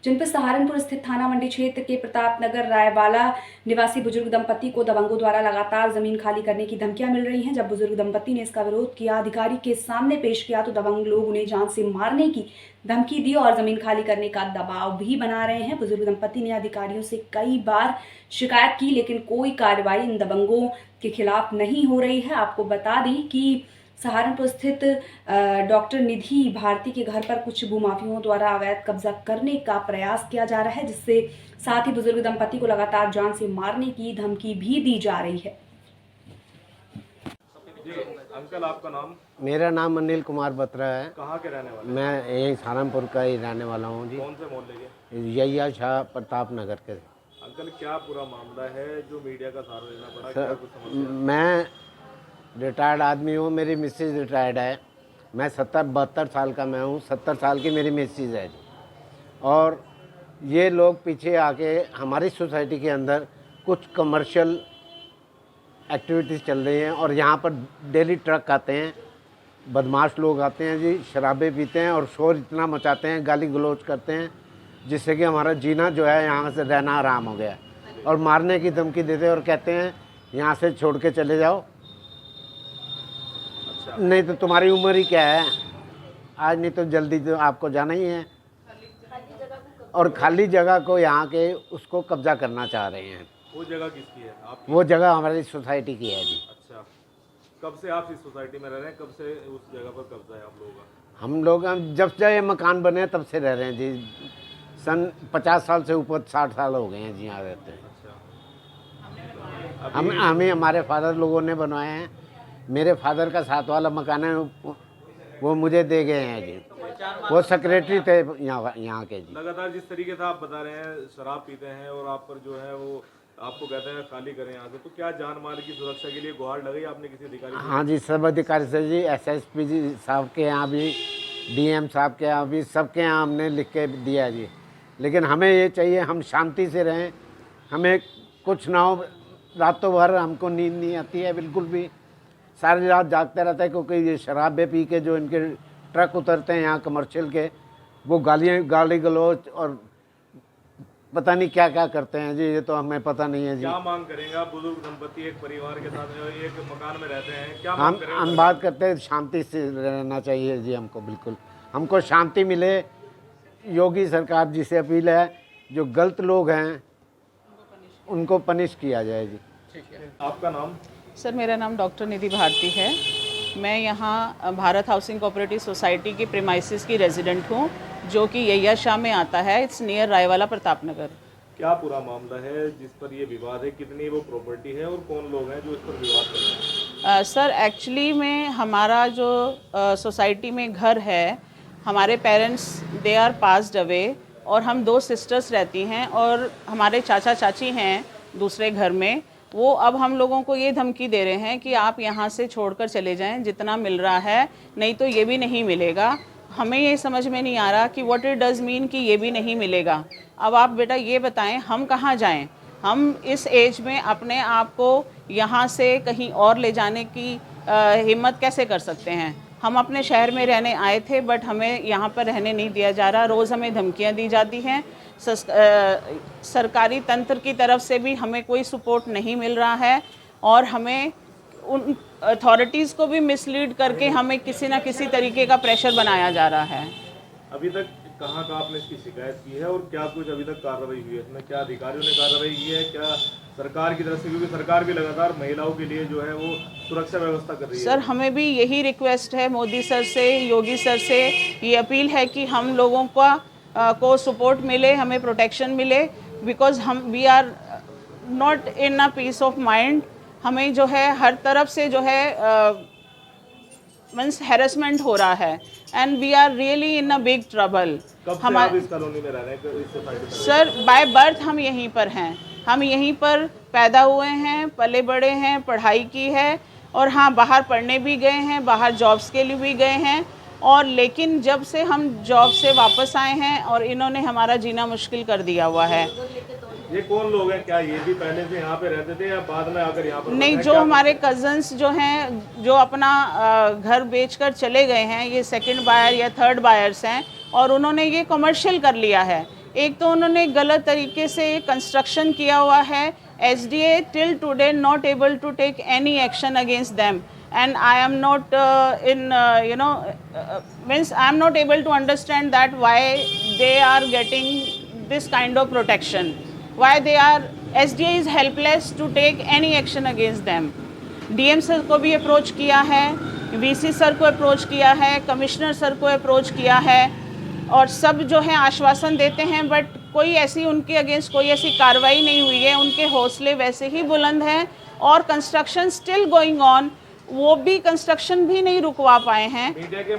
जनपद सहारनपुर स्थित थाना मंडी क्षेत्र के प्रताप नगर रायवाला निवासी बुजुर्ग दंपति को दबंगों द्वारा लगातार जमीन खाली करने की धमकियां मिल रही हैं। जब बुजुर्ग दंपति ने इसका विरोध किया, अधिकारी के सामने पेश किया, तो दबंग लोग उन्हें जान से मारने की धमकी दी और जमीन खाली करने का दबाव भी बना रहे हैं। बुजुर्ग दंपति ने अधिकारियों से कई बार शिकायत की, लेकिन कोई कार्रवाई इन दबंगों के खिलाफ नहीं हो रही है। आपको बता दें कि सहारनपुर स्थित डॉक्टर निधि भारती के घर पर कुछ भूमाफियों द्वारा अवैध कब्जा करने का प्रयास किया जा रहा है, जिससे साथ ही बुजुर्ग दंपति को लगातार जान से मारने की धमकी भी दी जा रही है। जी अंकल, आपका नाम? मेरा नाम अनिल कुमार बत्रा है। कहाँ के रहने वाले? मैं यही सहारनपुर का ही रहने वाला हूँ जी। कौन से मोहल्ले के? यैया शाह प्रताप नगर के। अंकल, क्या पूरा मामला है जो मीडिया का सहारा लेना पड़ा? क्या कुछ समस्या? मैं रिटायर्ड आदमी हूँ, मेरी मिसेज रिटायर्ड है। मैं 72 साल का मैं हूँ, 70 साल की मेरी मिसेज है जी। और ये लोग पीछे आके हमारी सोसाइटी के अंदर कुछ कमर्शियल एक्टिविटीज़ चल रही हैं और यहाँ पर डेली ट्रक आते हैं, बदमाश लोग आते हैं जी, शराबे पीते हैं और शोर इतना मचाते हैं, गाली गलौज करते हैं, जिससे कि हमारा जीना जो है यहाँ से रहना आराम हो गया। और मारने की धमकी देते हैं और कहते हैं यहाँ से छोड़ के चले जाओ, नहीं तो तुम्हारी उम्र ही क्या है, आज नहीं तो जल्दी तो आपको जाना ही है। और खाली जगह को यहाँ के उसको कब्जा करना चाह रहे हैं। वो जगह किसकी है? आपकी? वो जगह हमारी सोसाइटी की है जी। अच्छा, कब से आप इस सोसाइटी में रह रहे हैं? कब से उस जगह पर कब्जा है आप लोगों का? हम लोग जब से ये मकान बने तब से रह रहे हैं जी। सन 50 साल से ऊपर 60 साल हो गए हैं जी यहाँ रहते हैं। अच्छा, हमें हमारे फादर लोगों ने बनवाए हैं। मेरे फादर का साथ वाला मकान है, वो मुझे दे गए हैं जी। वो सेक्रेटरी थे यहाँ के जी। लगातार जिस तरीके से आप बता रहे हैं शराब पीते हैं और आप पर जो है वो आपको कहते हैं खाली करें यहाँ से, तो क्या जान माल की सुरक्षा के लिए गुहार लगाई आपने किसी अधिकारी से? हाँ जी, सब अधिकारी से जी, एसएसपी जी साहब के यहाँ भी, डीएम साहब के यहाँ भी, सबके यहाँ हमने लिख के दिया जी। लेकिन हमें ये चाहिए हम शांति से रहें, हमें कुछ ना हो। रातों भर हमको नींद नहीं आती है बिल्कुल भी, सारी रात जागते रहता है, क्योंकि ये शराबे पी के जो इनके ट्रक उतरते हैं यहाँ कमर्शियल के, वो गाली गलौज और पता नहीं क्या क्या करते हैं जी, ये तो हमें पता नहीं है जी। क्या मांग करेंगे आप? बुजुर्ग दंपति एक परिवार के साथ एक मकान में रहते हैं, क्या मांग करेंगे? हम बात करते हैं शांति से रहना चाहिए जी हमको, बिल्कुल हमको शांति मिले। योगी सरकार जी से अपील है, जो गलत लोग हैं उनको पनिश किया जाए जी। ठीक है, आपका नाम? सर, मेरा नाम डॉक्टर निधि भारती है। मैं यहाँ भारत हाउसिंग कोऑपरेटिव सोसाइटी की प्रीमाइसिस की रेजिडेंट हूँ, जो कि यैया शाह में आता है। It's near Raiwala Pratap Nagar. क्या पूरा मामला है जिस पर ये विवाद है? कितनी वो प्रॉपर्टी है और कौन लोग हैं जो इस पर विवाद कर रहे हैं? सर, एक्चुअली में हमारा जो सोसाइटी में घर है, हमारे parents they are passed away और हम 2 सिस्टर्स रहती हैं और हमारे चाचा चाची हैं दूसरे घर में। वो अब हम लोगों को ये धमकी दे रहे हैं कि आप यहाँ से छोड़कर चले जाएं, जितना मिल रहा है, नहीं तो ये भी नहीं मिलेगा। हमें ये समझ में नहीं आ रहा कि व्हाट इट डज़ मीन कि ये भी नहीं मिलेगा। अब आप बेटा ये बताएं, हम कहाँ जाएं? हम इस एज में अपने आप को यहाँ से कहीं और ले जाने की हिम्मत कैसे कर सकते हैं? हम अपने शहर में रहने आए थे, बट हमें यहाँ पर रहने नहीं दिया जा रहा। रोज़ हमें धमकियाँ दी जाती हैं। सरकारी तंत्र की तरफ से भी हमें कोई सपोर्ट नहीं मिल रहा है और हमें उन अथॉरिटीज़ को भी मिसलीड करके हमें किसी ना किसी तरीके का प्रेशर बनाया जा रहा है। अभी तक कहाँ आपने इसकी शिकायत की है और क्या कुछ अभी तक कार्रवाई हुई है इसमें? क्या अधिकारियों ने कार्रवाई की है? क्या सरकार की तरफ से? क्योंकि सरकार भी लगातार महिलाओं के लिए जो है वो सुरक्षा व्यवस्था कर रही है। सर, हमें भी यही रिक्वेस्ट है मोदी सर से, योगी सर से ये अपील है कि हम लोगों को सपोर्ट मिले, हमें प्रोटेक्शन मिले, because we are not in a peace of mind. हमें जो है हर तरफ से जो है मीन्स हैरेसमेंट हो रहा है and we are really in a big trouble. हम इस कॉलोनी में रह रहे हैं, इस सोसाइटी में? सर, बाय बर्थ हम यहीं पर हैं, हम यहीं पर पैदा हुए हैं, पले बड़े हैं, पढ़ाई की है और हाँ, बाहर पढ़ने भी गए हैं, बाहर जॉब्स के लिए भी गए हैं। और लेकिन जब से हम जॉब से वापस आए हैं और इन्होंने हमारा जीना मुश्किल कर दिया हुआ है। ये कौन लोग हैं? क्या ये भी पहले से यहाँ पे रहते थे या बाद में आकर यहाँ पर? नहीं, जो हमारे कजन्स जो हैं, जो अपना घर बेचकर चले गए हैं, ये सेकंड बायर या थर्ड बायर्स हैं और उन्होंने ये कमर्शियल कर लिया है। एक तो उन्होंने गलत तरीके से कंस्ट्रक्शन किया हुआ है। SDA till today not able to take any action against them, and I am not means I am not able to understand that why they are getting this kind of protection, why they are SDA is helpless to take any action against them। DM sir को भी approach किया है, VC sir को approach किया है, commissioner sir को approach किया है, और सब जो है आश्वासन देते हैं, बट कोई ऐसी उनके अगेंस्ट कोई ऐसी कार्रवाई नहीं हुई है। उनके हौसले वैसे ही बुलंद हैं और कंस्ट्रक्शन स्टिल गोइंग ऑन, वो भी कंस्ट्रक्शन भी नहीं रुकवा पाए हैं। मीडिया के